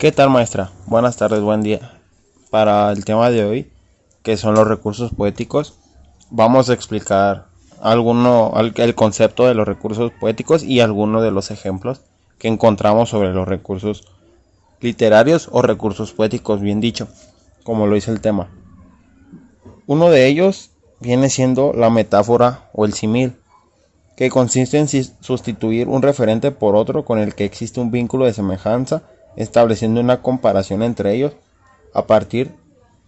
¿Qué tal, maestra? Buenas tardes, buen día. Para el tema de hoy, que son los recursos poéticos, vamos a explicar el concepto de los recursos poéticos y algunos de los ejemplos que encontramos sobre los recursos literarios o recursos poéticos, bien dicho, como lo dice el tema. Uno de ellos viene siendo la metáfora o el símil, que consiste en sustituir un referente por otro con el que existe un vínculo de semejanza, estableciendo una comparación entre ellos a partir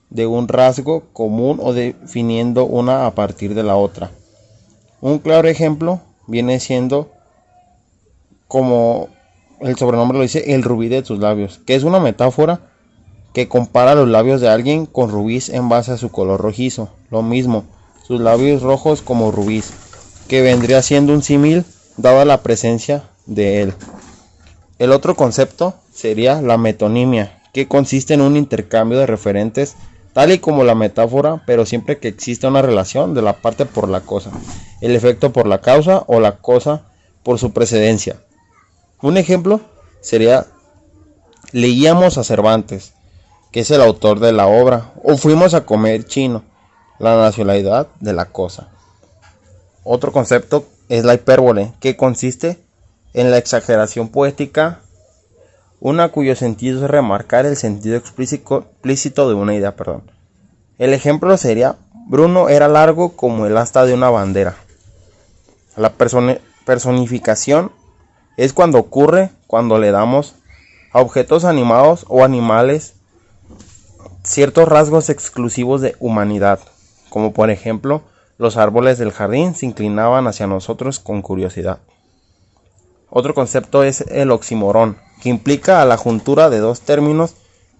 de un rasgo común o definiendo una a partir de la otra. Un claro ejemplo viene siendo, como el sobrenombre lo dice, el rubí de tus labios, que es una metáfora que compara los labios de alguien con rubíes en base a su color rojizo. Lo mismo, sus labios rojos como rubíes, que vendría siendo un símil dada la presencia de él. El otro concepto sería la metonimia, que consiste en un intercambio de referentes, tal y como la metáfora, pero siempre que exista una relación de la parte por la cosa, el efecto por la causa o la cosa por su precedencia. Un ejemplo sería: leíamos a Cervantes, que es el autor de la obra, o fuimos a comer chino, la nacionalidad de la cosa. Otro concepto es la hipérbole, que consiste en la exageración poética, una cuyo sentido es remarcar el sentido explícito de una idea. El ejemplo sería: Bruno era largo como el asta de una bandera. La personificación es cuando ocurre cuando le damos a objetos animados o animales ciertos rasgos exclusivos de humanidad, como por ejemplo, los árboles del jardín se inclinaban hacia nosotros con curiosidad. Otro concepto es el oxímoron, que implica a la juntura de dos términos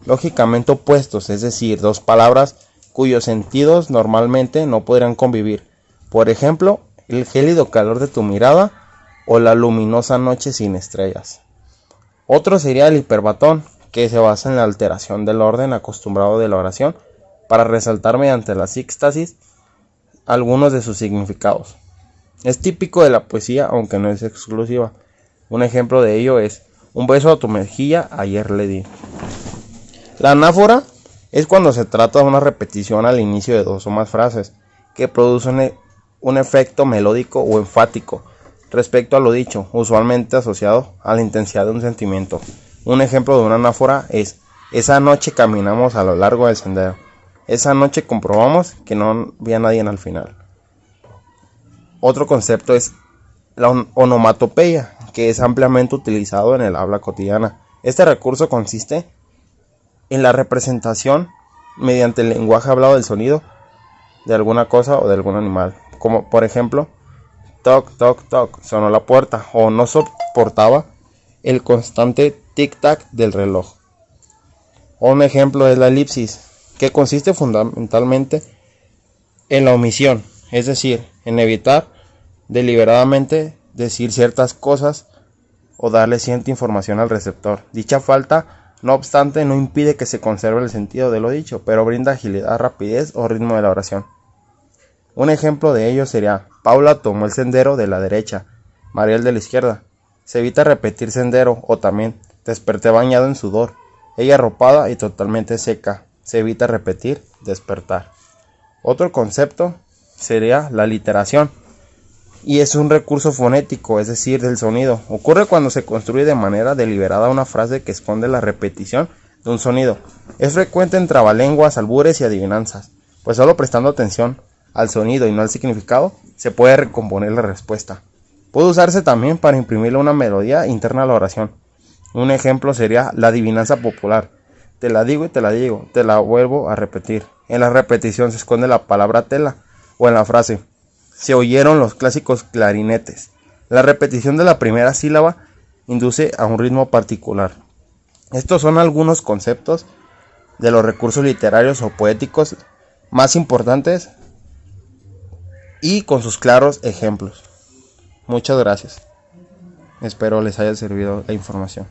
lógicamente opuestos, es decir, dos palabras cuyos sentidos normalmente no podrían convivir. Por ejemplo, el gélido calor de tu mirada o la luminosa noche sin estrellas. Otro sería el hiperbatón, que se basa en la alteración del orden acostumbrado de la oración para resaltar mediante la sístasis algunos de sus significados. Es típico de la poesía, aunque no es exclusiva. Un ejemplo de ello es: un beso a tu mejilla ayer le di. La anáfora es cuando se trata de una repetición al inicio de dos o más frases que producen un efecto melódico o enfático respecto a lo dicho, usualmente asociado a la intensidad de un sentimiento. Un ejemplo de una anáfora es: esa noche caminamos a lo largo del sendero. Esa noche comprobamos que no había nadie al final. Otro concepto es la onomatopeya, que es ampliamente utilizado en el habla cotidiana. Este recurso consiste en la representación mediante el lenguaje hablado del sonido de alguna cosa o de algún animal, como por ejemplo: toc toc toc, sonó la puerta, o no soportaba el constante tic-tac del reloj. Un ejemplo es la elipsis, que consiste fundamentalmente en la omisión, es decir, en evitar deliberadamente decir ciertas cosas o darle cierta información al receptor. Dicha falta, no obstante, no impide que se conserve el sentido de lo dicho, pero brinda agilidad, rapidez o ritmo de la oración. Un ejemplo de ello sería: Paula tomó el sendero de la derecha, Mariel de la izquierda. Se evita repetir sendero, o también: desperté bañado en sudor, ella arropada y totalmente seca. Se evita repetir despertar. Otro concepto sería la literación, y es un recurso fonético, es decir, del sonido. Ocurre cuando se construye de manera deliberada una frase que esconde la repetición de un sonido. Es frecuente en trabalenguas, albures y adivinanzas, pues solo prestando atención al sonido y no al significado se puede recomponer la respuesta. Puede usarse también para imprimirle una melodía interna a la oración. Un ejemplo sería la adivinanza popular: te la digo y te la digo, te la vuelvo a repetir. En la repetición se esconde la palabra tela, o en la frase: se oyeron los clásicos clarinetes. La repetición de la primera sílaba induce a un ritmo particular. Estos son algunos conceptos de los recursos literarios o poéticos más importantes y con sus claros ejemplos. Muchas gracias. Espero les haya servido la información.